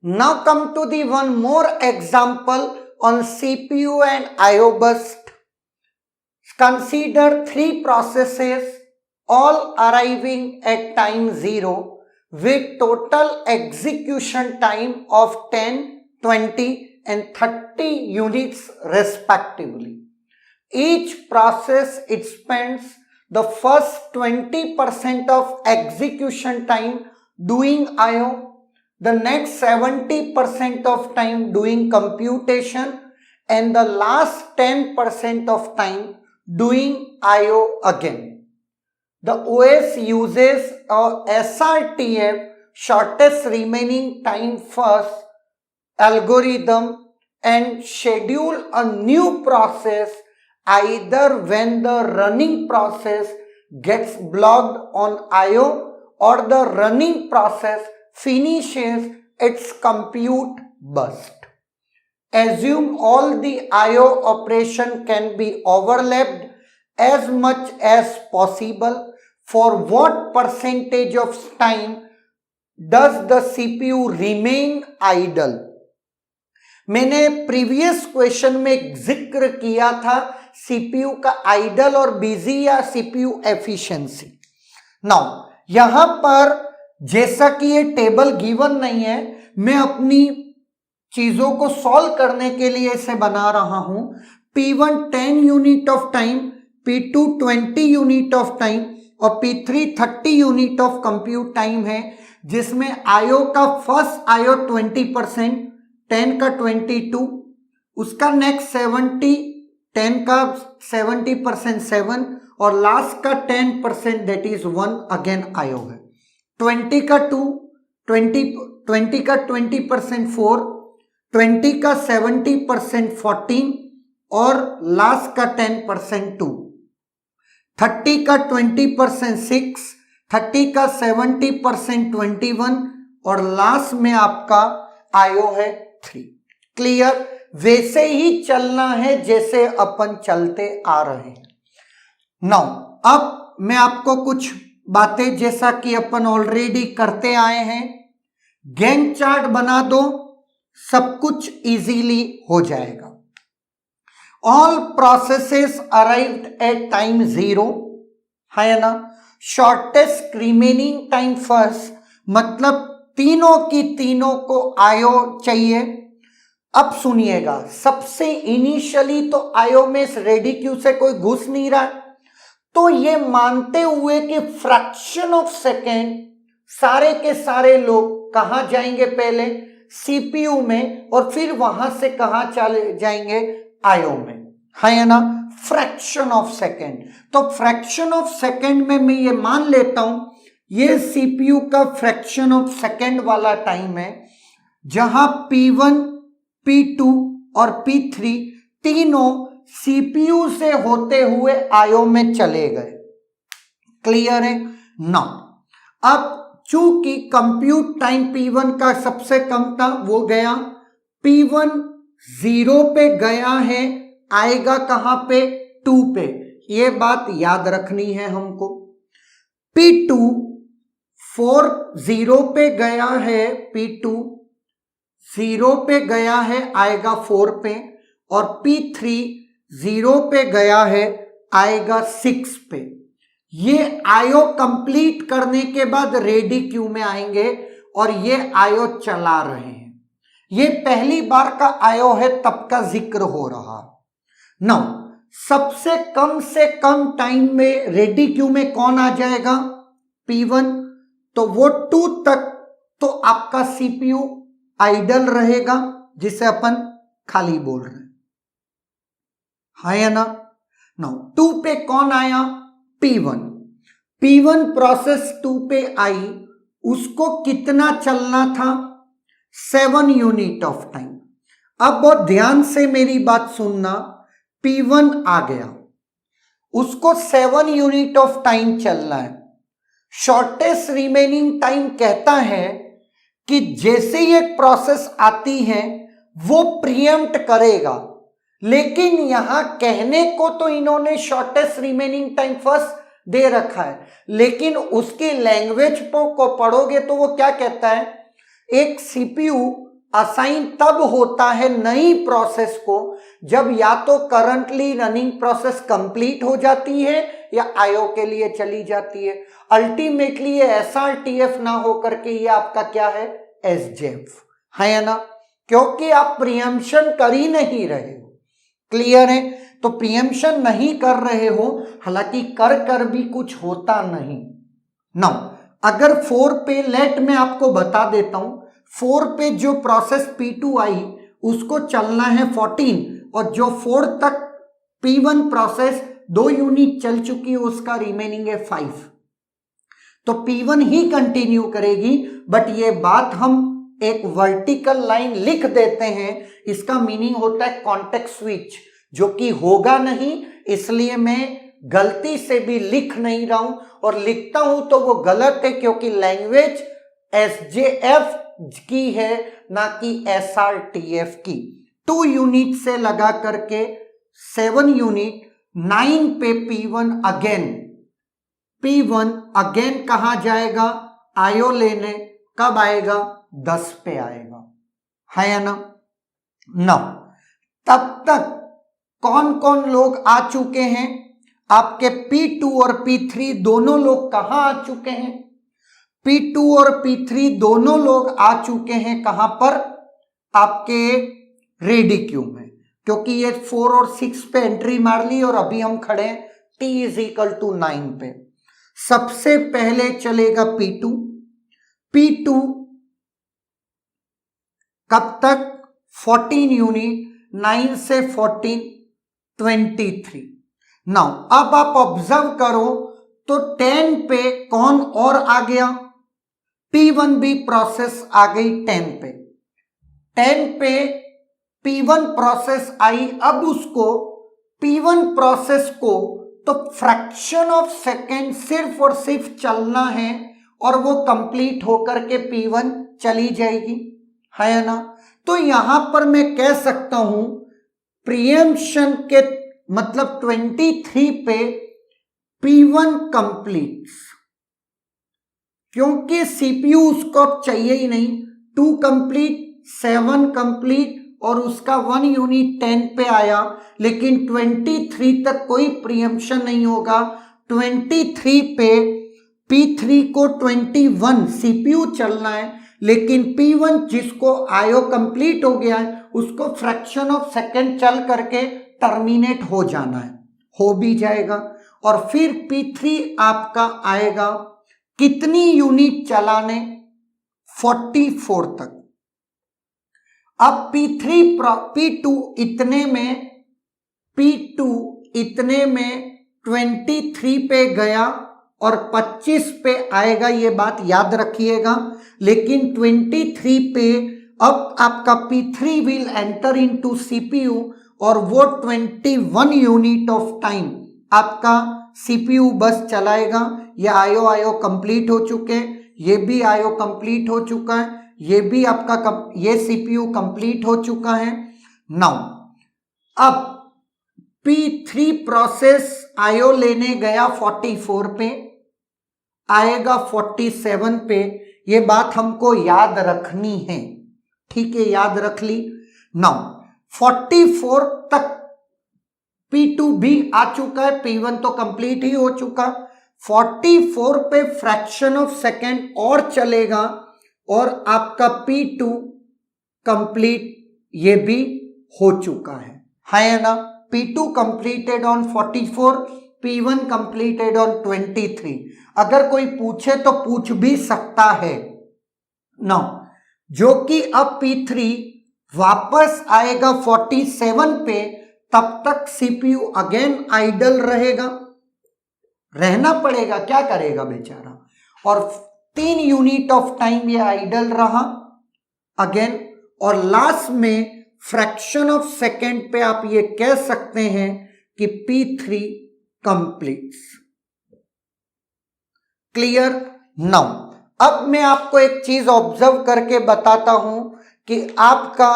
Now come to the one more example on CPU and IO burst. Consider three processes all arriving at time 0 with total execution time of 10, 20 and 30 units respectively. Each process it spends the first 20% of execution time doing IO, the next 70% of time doing computation and the last 10% of time doing IO again. The OS uses a SRTF, shortest remaining time first algorithm, and schedule a new process either when the running process gets blocked on IO or the running process finishes its compute burst. Assume all the IO operation can be overlapped as much as possible. For what percentage of time does the CPU remain idle? मैंने previous question में जिक्र किया था CPU का idol और busy या CPU efficiency. Now यहां पर जैसा कि ये टेबल गिवन नहीं है, मैं अपनी चीजों को सॉल्व करने के लिए इसे बना रहा हूं। P1 10 unit of time, P2 20 unit of time और P3 30 unit of compute time है, जिसमें आईओ का फर्स्ट आईओ 20%, 10 का 22, उसका नेक्स्ट 70, 10 का 70% 7 और लास्ट का 10% दैट इज 1 अगेन आईओ है। 20 का 2, 20 का 20% 4, 20 का 70% 14 और लास्ट का 10% 2, 30 का 20% 6, 30 का 70% 21 और लास्ट में आपका आईओ है 3। क्लियर? वैसे ही चलना है जैसे अपन चलते आ रहे हैं। नाउ अब मैं आपको कुछ बातें जैसा कि अपन ऑलरेडी करते आए हैं, गैंट चार्ट बना दो, सब कुछ इजीली हो जाएगा। All processes arrived at time 0 है ना। शॉर्टेस्ट रिमेनिंग टाइम फर्स्ट, मतलब तीनों की तीनों को आईओ चाहिए। अब सुनिएगा, सबसे इनिशियली तो आईओ में रेडी क्यू से कोई घुस नहीं रहा, तो ये मानते हुए कि फ्रैक्शन ऑफ सेकेंड सारे के सारे लोग कहां जाएंगे, पहले सीपीयू में और फिर वहां से कहां चले जाएंगे, आईओ में, है ना। फ्रैक्शन ऑफ सेकेंड, तो फ्रैक्शन ऑफ सेकेंड में मैं ये मान लेता हूं ये सीपीयू का फ्रैक्शन ऑफ सेकेंड वाला टाइम है, जहां P1, P2 और P3 तीनों सीपीयू से होते हुए आईओ में चले गए। क्लियर है ना। अब चूंकि कंप्यूट टाइम P1 का सबसे कम था, वो गया, P1 0 पे गया है, आएगा कहां पे, 2 पे। ये बात याद रखनी है हमको। P2 4 0 पे गया है, P2 0 पे गया है, आएगा 4 पे, और P3 0 पे गया है, आएगा 6 पे। ये आईओ कंप्लीट करने के बाद रेडी क्यू में आएंगे और ये आईओ चला रहे हैं। ये पहली बार का आईओ है, तब का जिक्र हो रहा। नाउ सबसे कम से कम टाइम में रेडी क्यू में कौन आ जाएगा, P1, तो वो 2 तक तो आपका सीपीयू आइडल रहेगा, जिसे अपन खाली बोल रहे हैं, है ना। नाउ 2 पे कौन आया, P1 प्रोसेस 2 पे आई, उसको कितना चलना था, 7 यूनिट ऑफ टाइम। अब बहुत ध्यान से मेरी बात सुनना, P1 आ गया, उसको 7 यूनिट ऑफ टाइम चलना है। शॉर्टेस्ट रिमेनिंग टाइम कहता है कि जैसे ही एक प्रोसेस आती है वो प्रीएम्प्ट करेगा, लेकिन यहां कहने को तो इन्होंने shortest remaining time first they रखा है, लेकिन उसकी लैंग्वेज को पढ़ोगे तो वो क्या कहता है, एक सीपीयू असाइन तब होता है नई प्रोसेस को जब या तो करंटली रनिंग प्रोसेस कंप्लीट हो जाती है या आईओ के लिए चली जाती है। अल्टीमेटली ये एसआरटीएफ ना होकर के ये आपका क्या है, एसजेएफ है ना, क्योंकि आप प्रियम्पशन कर ही नहीं रहे हो। क्लियर है? तो प्रियम्पशन नहीं कर रहे हो, हालांकि कर भी कुछ होता नहीं। नाउ अगर 4 पे लेट मैं आपको बता देता हूं, 4 पे जो प्रोसेस P2 आई उसको चलना है 14 और जो 4 तक P1 प्रोसेस 2 यूनिट चल चुकी है उसका रिमेनिंग है 5, तो P1 ही कंटिन्यू करेगी। बट ये बात हम एक वर्टिकल लाइन लिख देते हैं, इसका मीनिंग होता है कॉन्टेक्स्ट स्विच, जो कि होगा नहीं, इसलिए मैं गलती से भी लिख नहीं रहा हूं, और लिखता हूं तो वो गलत है क्योंकि लैंग्वेज एसजेएफ की है ना कि एसआरटीएफ की। 2 यूनिट से लगा करके 7 यूनिट, 9 पे P1 अगेन कहां जाएगा, आयो लेने, कब आएगा, 10 पे आएगा, है या ना। नौ तब तक कौन कौन लोग आ चुके हैं, आपके P2 और P3 दोनों लोग कहां आ चुके हैं, P2 और P3 दोनों लोग आ चुके हैं कहां पर, आपके रेडी क्यू में, क्योंकि ये 4 और 6 पे एंट्री मार ली और अभी हम खड़े हैं T=9 पे। सबसे पहले चलेगा P2 कब तक, 14 यूनिट, 9 से 14 23। नाउ अब आप ऑब्जर्व करो तो 10 पे कौन और आ गया, P1 भी प्रोसेस आ गई 10 पे। 10 पे P1 प्रोसेस आई, अब उसको P1 प्रोसेस को तो फ्रैक्शन ऑफ सेकेंड सिर्फ और सिर्फ चलना है और वो कंप्लीट होकर के P1 चली जाएगी, है ना। तो यहां पर मैं कह सकता हूं प्रियम्पशन के मतलब 23 पे P1 कंप्लीट्स, क्योंकि सीपीयू उसको अब चाहिए ही नहीं। 2 कंप्लीट, 7 कंप्लीट और उसका 1 यूनिट 10 पे आया, लेकिन 23 तक कोई प्रियम्पशन नहीं होगा। 23 पे P3 को 21 सीपीयू चलना है, लेकिन P1 जिसको आयो कंप्लीट हो गया है उसको फ्रैक्शन ऑफ सेकेंड चल करके टर्मिनेट हो जाना है, हो भी जाएगा। और फिर P3 आपका आएगा कितनी यूनिट चलाने, 44 तक। अब P2 इतने में 23 पे गया और 25 पे आएगा, ये बात याद रखिएगा। लेकिन 23 पे अब आपका P3 will enter into CPU और वो 21 यूनिट ऑफ टाइम आपका सीपीयू बस चलाएगा। ये आयो कंप्लीट हो चुके, ये भी आयो कंप्लीट हो चुका है, ये भी आपका ये सीपीयू कंप्लीट हो चुका है। नाउ अब P3 प्रोसेस आयो लेने गया 44 पे, आएगा 47 पे। ये बात हमको याद रखनी है, ठीक है, याद रख ली। नाउ 44 तक P2 भी आ चुका है, P1 तो कंप्लीट ही हो चुका। 44 पे फ्रैक्शन ऑफ सेकेंड और चलेगा और आपका P2 कंप्लीट ये भी हो चुका है ना। P2 completed on 44, P1 completed on 23। अगर कोई पूछे तो पूछ भी सकता है ना, जो कि अब P3 वापस आएगा 47 पे, तब तक सीपीयू अगेन आइडल रहेगा, रहना पड़ेगा, क्या करेगा बेचारा। और 3 यूनिट ऑफ टाइम ये आइडल रहा अगेन, और लास्ट में फ्रैक्शन ऑफ सेकेंड पे आप ये कह सकते हैं कि P3 कंप्लीट्स। क्लियर? नाउ अब मैं आपको एक चीज ऑब्जर्व करके बताता हूं कि आपका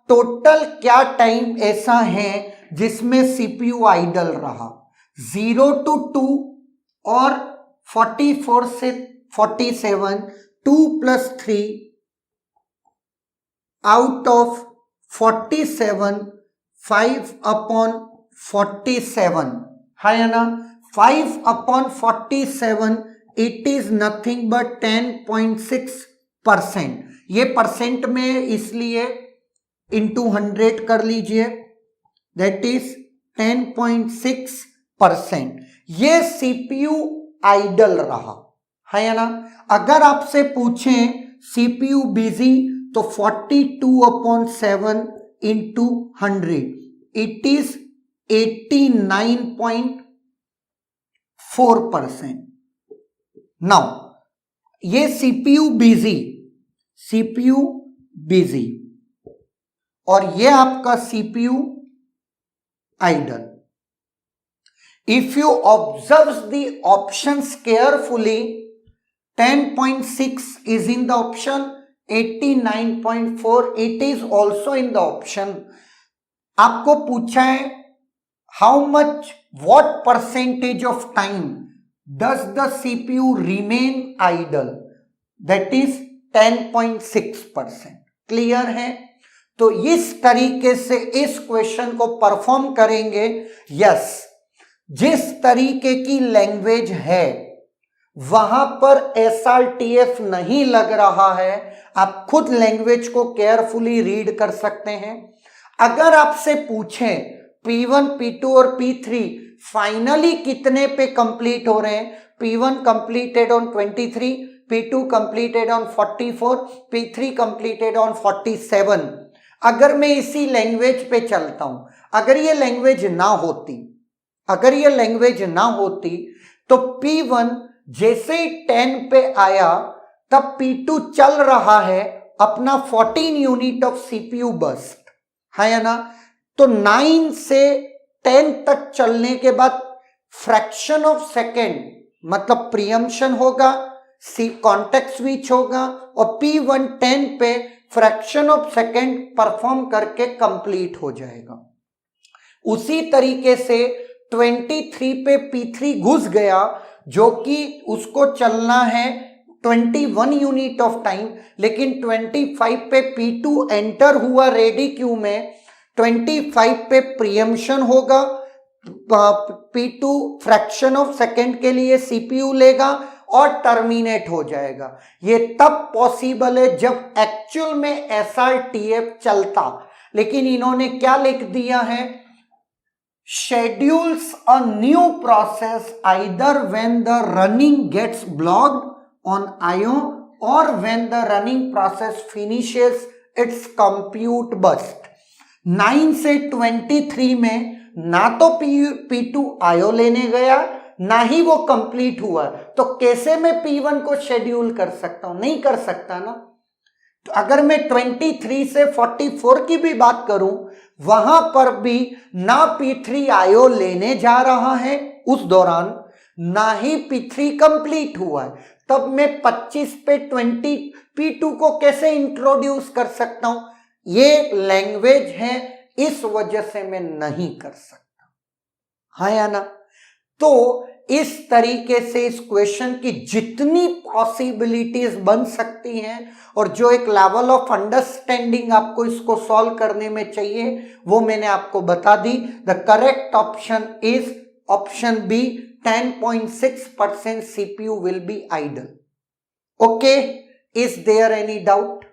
टोटल क्या टाइम ऐसा है जिसमें सीपीयू आइडल रहा। 0 to 2 और 44 से 47, 2 + 3 out of 47, 5/47 है ना, 5/47 इट इज नथिंग बट 10.6%। ये परसेंट में इसलिए इंटू 100 कर लीजिए, दैट इज 10.6%। ये सीपीयू आइडल रहा है ना। अगर आपसे पूछें सीपीयू बिजी तो 42/7 इंटू 100 इट इज 89.4%। नाउ ये सीपीयू बिजी और ये आपका CPU idle. If you observe the options carefully, 10.6 is in the option, 89.4 it is also in the option। आपको पूछा है how much what percentage of time does the CPU remain idle, that is 10.6%। Clear है? तो इस तरीके से इस question को परफॉर्म करेंगे। यस, जिस तरीके की लैंग्वेज है वहां पर SRTF नहीं लग रहा है, आप खुद लैंग्वेज को केयरफुली रीड कर सकते हैं। अगर आपसे पूछें P1, P2 और P3 फाइनली कितने पे कंप्लीट हो रहे हैं, P1 completed on 23, P2 completed on 44, P3 completed on 47। अगर मैं इसी लैंग्वेज पे चलता हूं, अगर ये लैंग्वेज ना होती तो P1 जैसे ही 10 पे आया तब P2 चल रहा है अपना 14 यूनिट ऑफ सीपीयू बर्स्ट, है ना। तो 9 से 10 तक चलने के बाद फ्रैक्शन ऑफ सेकेंड मतलब प्रीएम्पशन होगा, कॉन्टेक्स्ट स्विच होगा और P1 10 पे फ्रैक्शन ऑफ सेकेंड परफॉर्म करके कंप्लीट हो जाएगा। उसी तरीके से 23 पे P3 घुस गया जो कि उसको चलना है 21 यूनिट ऑफ टाइम, लेकिन 25 पे P2 एंटर हुआ रेडी क्यू में, 25 पे प्रीएम्पशन होगा, P2 फ्रैक्शन ऑफ सेकेंड के लिए सीपीयू लेगा और टर्मिनेट हो जाएगा। ये तब पॉसिबल है जब एक्चुअल में SRTF चलता, लेकिन इन्होंने क्या लिख दिया है, schedules a new process either when the running gets blocked on IO or when the running process finishes its compute burst। 9 से 23 में ना तो P2 IO लेने गया ना ही वो कंप्लीट हुआ, तो कैसे मैं P1 को शेड्यूल कर सकता हूं? नहीं कर सकता ना। तो अगर मैं 23 से 44 की भी बात करूं, वहां पर भी ना P3 IO लेने जा रहा है उस दौरान, ना ही P3 कंप्लीट हुआ है, तब मैं 25 पे 20 P2 को कैसे इंट्रोड्यूस कर सकता हूं? ये लैंग्वेज है, इस वजह से मैं नहीं कर सकता, है या ना। तो इस तरीके से इस क्वेश्चन की जितनी पॉसिबिलिटीज बन सकती हैं और जो एक लेवल ऑफ अंडरस्टैंडिंग आपको इसको सॉल्व करने में चाहिए वो मैंने आपको बता दी। The correct option is option B, 10.6% CPU will be idle। Okay, is there any doubt?